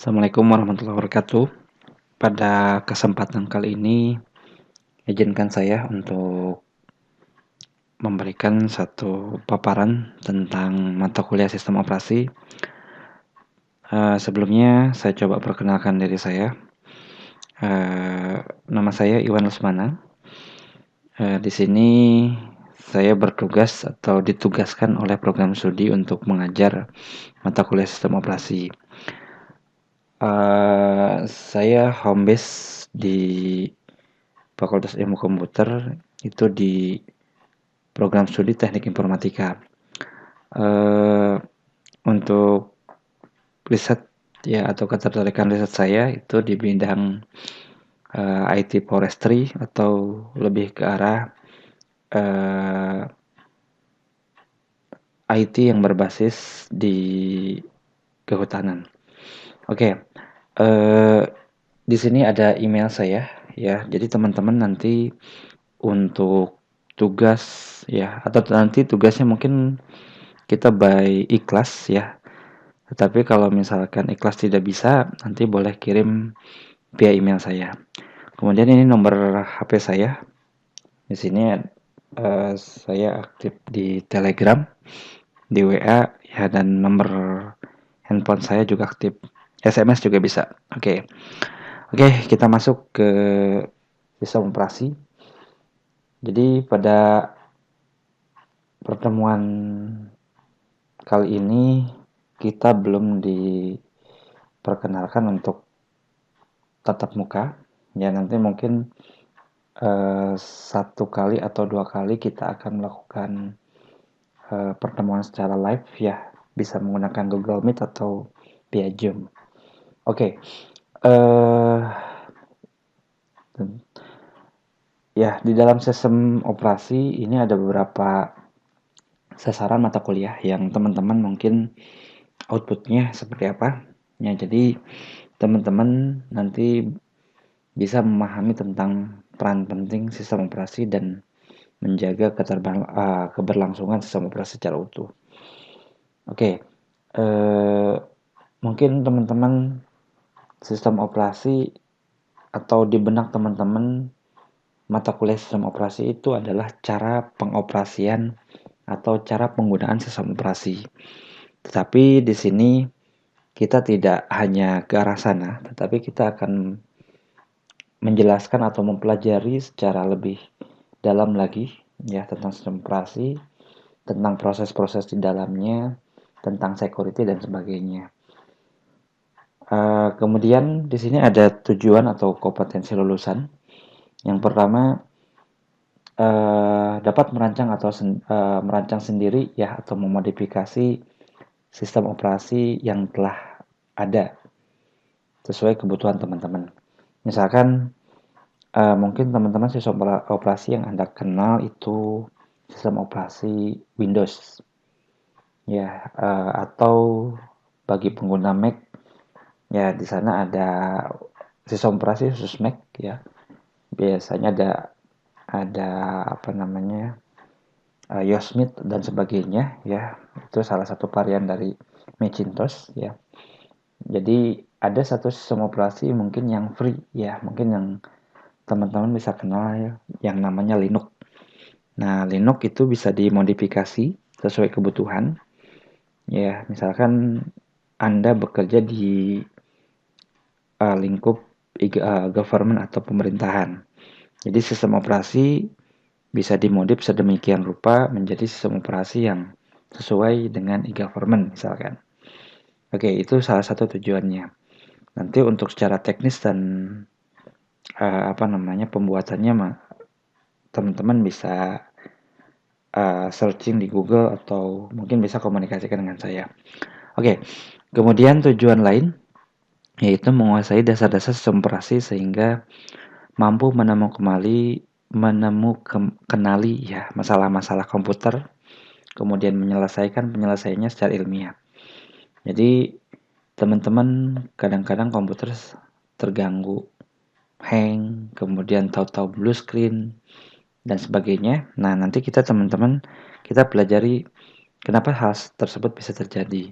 Assalamualaikum warahmatullahi wabarakatuh. Pada kesempatan kali ini, izinkan saya untuk memberikan satu paparan tentang mata kuliah sistem operasi. Sebelumnya, saya coba perkenalkan diri saya. Nama saya Iwan Lesmana. Di sini saya bertugas atau ditugaskan oleh program studi untuk mengajar mata kuliah sistem operasi. Saya home base di Fakultas Ilmu Komputer, itu di program studi Teknik Informatika. Untuk riset ya atau ketertarikan riset saya itu di bidang IT forestry atau lebih ke arah IT yang berbasis di kehutanan. Oke, di sini ada email saya ya. Jadi teman-teman nanti untuk tugas ya, atau nanti tugasnya mungkin kita by ikhlas ya. Tetapi kalau misalkan ikhlas tidak bisa, nanti boleh kirim via email saya. Kemudian ini nomor HP saya. Di sini saya aktif di Telegram, di WA ya, dan nomor handphone saya juga aktif. SMS juga bisa. Oke, kita masuk ke sistem operasi. Jadi pada pertemuan kali ini kita belum diperkenalkan untuk tatap muka. Ya, nanti mungkin satu kali atau dua kali kita akan melakukan pertemuan secara live ya, bisa menggunakan Google Meet atau via Zoom. Oke, ya, di dalam sistem operasi ini ada beberapa sasaran mata kuliah yang teman-teman mungkin outputnya seperti apa. Ya, jadi teman-teman nanti bisa memahami tentang peran penting sistem operasi dan menjaga keberlangsungan sistem operasi secara utuh. Oke, mungkin teman-teman sistem operasi atau di benak teman-teman mata kuliah sistem operasi itu adalah cara pengoperasian atau cara penggunaan sistem operasi. Tetapi di sini kita tidak hanya ke arah sana, tetapi kita akan menjelaskan atau mempelajari secara lebih dalam lagi ya tentang sistem operasi, tentang proses-proses di dalamnya, tentang security dan sebagainya. Kemudian di sini ada tujuan atau kompetensi lulusan. Yang pertama, dapat merancang sendiri ya atau memodifikasi sistem operasi yang telah ada sesuai kebutuhan teman-teman. Misalkan mungkin teman-teman sistem operasi yang Anda kenal itu sistem operasi Windows ya, atau bagi pengguna Mac ya, di sana ada sistem operasi khusus Mac ya. Biasanya ada apa namanya, Yosemite dan sebagainya ya. Itu salah satu varian dari Macintosh ya. Jadi ada satu sistem operasi mungkin yang free ya, mungkin yang teman-teman bisa kenal ya, yang namanya Linux. Nah, Linux itu bisa dimodifikasi sesuai kebutuhan. Ya, misalkan Anda bekerja di lingkup government atau pemerintahan. Jadi sistem operasi bisa dimodif sedemikian rupa menjadi sistem operasi yang sesuai dengan e-government misalkan. Oke, itu salah satu tujuannya. Nanti untuk secara teknis dan pembuatannya teman-teman bisa searching di Google atau mungkin bisa komunikasikan dengan saya. Oke, kemudian tujuan lain yaitu menguasai dasar-dasar sistem operasi sehingga mampu kenali ya masalah-masalah komputer, kemudian penyelesaiannya secara ilmiah. Jadi teman-teman kadang-kadang komputer terganggu, hang, kemudian tahu-tahu blue screen dan sebagainya. Nah, nanti kita pelajari kenapa hal tersebut bisa terjadi.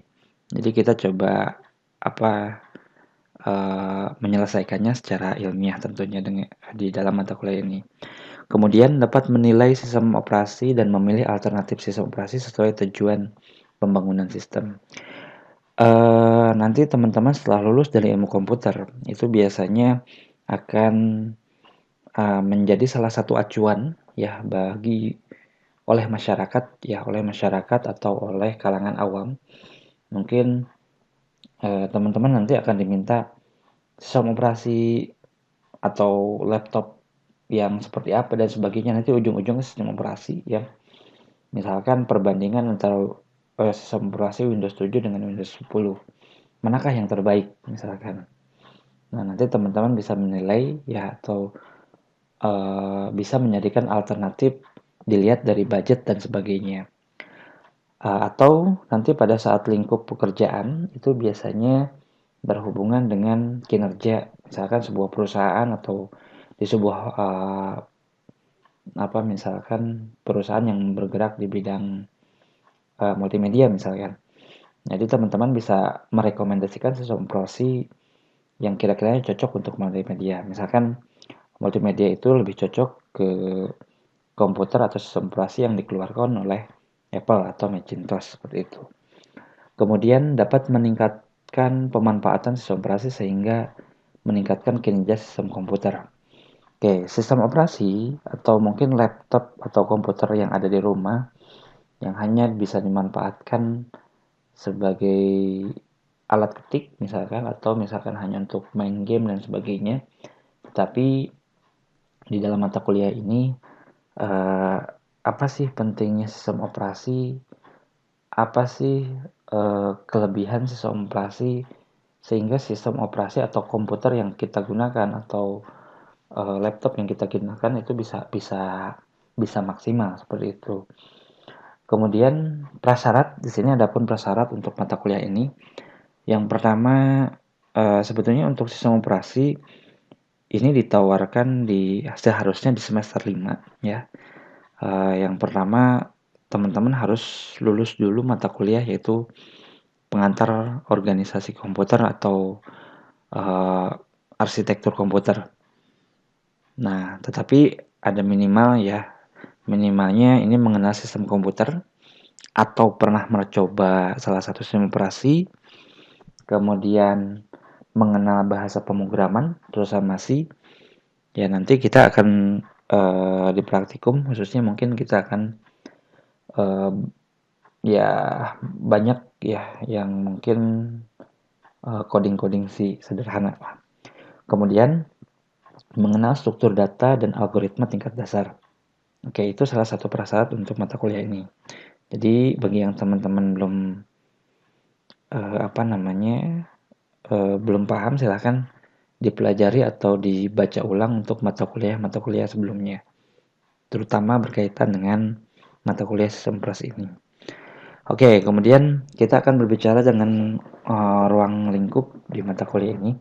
Jadi kita coba menyelesaikannya secara ilmiah tentunya di dalam mata kuliah ini. Kemudian dapat menilai sistem operasi dan memilih alternatif sistem operasi sesuai tujuan pembangunan sistem. Nanti teman-teman setelah lulus dari ilmu komputer itu biasanya akan menjadi salah satu acuan ya oleh masyarakat atau oleh kalangan awam. Mungkin teman-teman nanti akan diminta sistem operasi atau laptop yang seperti apa dan sebagainya, nanti ujung-ujungnya sistem operasi ya. Misalkan perbandingan antara sistem operasi Windows 7 dengan Windows 10. Manakah yang terbaik misalkan. Nah, nanti teman-teman bisa menilai ya atau bisa menjadikan alternatif dilihat dari budget dan sebagainya. Atau nanti pada saat lingkup pekerjaan itu biasanya berhubungan dengan kinerja, misalkan sebuah perusahaan atau di sebuah misalkan perusahaan yang bergerak di bidang multimedia misalkan. Jadi teman-teman bisa merekomendasikan sistem operasi yang kira-kira cocok untuk multimedia. Misalkan multimedia itu lebih cocok ke komputer atau sistem operasi yang dikeluarkan oleh Apple atau Macintosh seperti itu. Kemudian dapat meningkatkan pemanfaatan sistem operasi sehingga meningkatkan kinerja sistem komputer. Oke, sistem operasi atau mungkin laptop atau komputer yang ada di rumah yang hanya bisa dimanfaatkan sebagai alat ketik misalkan atau misalkan hanya untuk main game dan sebagainya. Tetapi di dalam mata kuliah ini apa sih pentingnya sistem operasi? Apa sih kelebihan sistem operasi sehingga sistem operasi atau komputer yang kita gunakan atau laptop yang kita gunakan itu bisa maksimal seperti itu. Kemudian prasyarat, di sini ada pun prasyarat untuk mata kuliah ini. Yang pertama sebetulnya untuk sistem operasi ini ditawarkan seharusnya di semester 5 ya. Yang pertama teman-teman harus lulus dulu mata kuliah yaitu pengantar organisasi komputer atau arsitektur komputer. Nah, tetapi ada minimal ya. Minimalnya ini mengenal sistem komputer atau pernah mencoba salah satu sistem operasi, kemudian mengenal bahasa pemrograman terutama C. Ya nanti kita akan di praktikum khususnya mungkin kita akan ya banyak ya yang mungkin coding-coding C sederhana. Kemudian mengenal struktur data dan algoritma tingkat dasar. Oke, itu salah satu prasyarat untuk mata kuliah ini. Jadi bagi yang teman-teman belum paham silahkan dipelajari atau dibaca ulang untuk mata kuliah sebelumnya, terutama berkaitan dengan mata kuliah sistem operasi ini. Oke, kemudian kita akan berbicara dengan ruang lingkup di mata kuliah ini.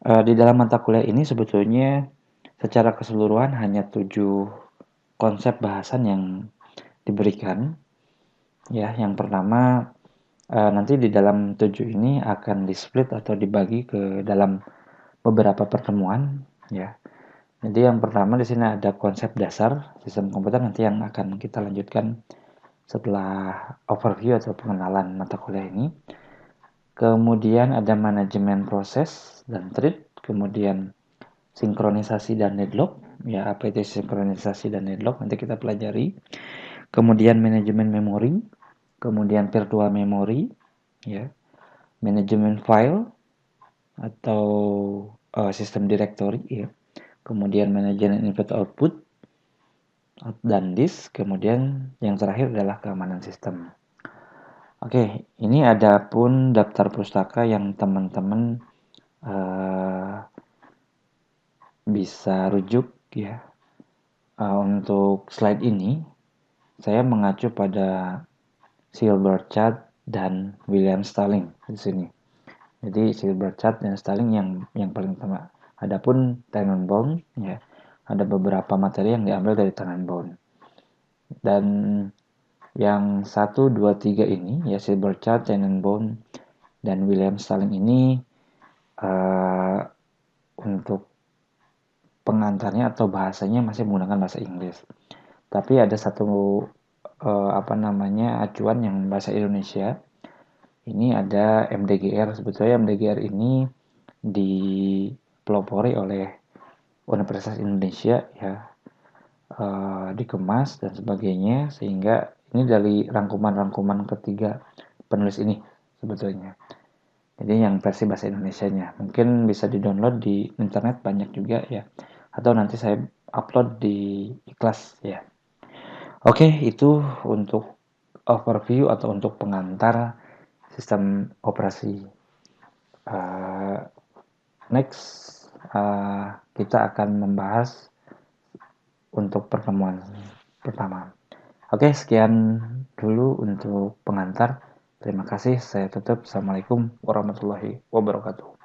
Di dalam mata kuliah ini sebetulnya secara keseluruhan hanya 7 konsep bahasan yang diberikan. Ya, yang pertama nanti di dalam 7 ini akan di-split atau dibagi ke dalam beberapa pertemuan ya. Jadi yang pertama di sini ada konsep dasar sistem komputer, nanti yang akan kita lanjutkan setelah overview atau pengenalan mata kuliah ini. Kemudian ada manajemen proses dan thread, kemudian sinkronisasi dan deadlock. Ya, apa itu sinkronisasi dan deadlock nanti kita pelajari. Kemudian manajemen memori, kemudian virtual memory, ya, manajemen file atau sistem directory, ya. Kemudian manajemen input output dan disk, kemudian yang terakhir adalah keamanan sistem. Oke, ini ada pun daftar pustaka yang teman-teman bisa rujuk ya. Untuk slide ini saya mengacu pada Silberschatz dan William Stalling di sini. Jadi Silberschatz dan Stalling yang paling utama. Adapun Tannenbaum ya, ada beberapa materi yang diambil dari Tannenbaum. Dan yang 1, 2, 3 ini ya Silberschatz, Tannenbaum dan William Stalling ini uh, untuk pengantarnya atau bahasanya masih menggunakan bahasa Inggris. Tapi ada satu acuan yang bahasa Indonesia. Ini ada MDGR. Sebetulnya MDGR ini dipelopori oleh Universitas Indonesia ya, dikemas dan sebagainya, sehingga ini dari rangkuman-rangkuman ketiga penulis ini sebetulnya. Jadi yang versi bahasa Indonesianya mungkin bisa di-download di internet, banyak juga ya, atau nanti saya upload di Ikhlas ya. Oke, itu untuk overview atau untuk pengantar sistem operasi. Uh, Next, kita akan membahas untuk pertemuan pertama. Oke, sekian dulu untuk pengantar. Terima kasih, saya tutup. Assalamualaikum warahmatullahi wabarakatuh.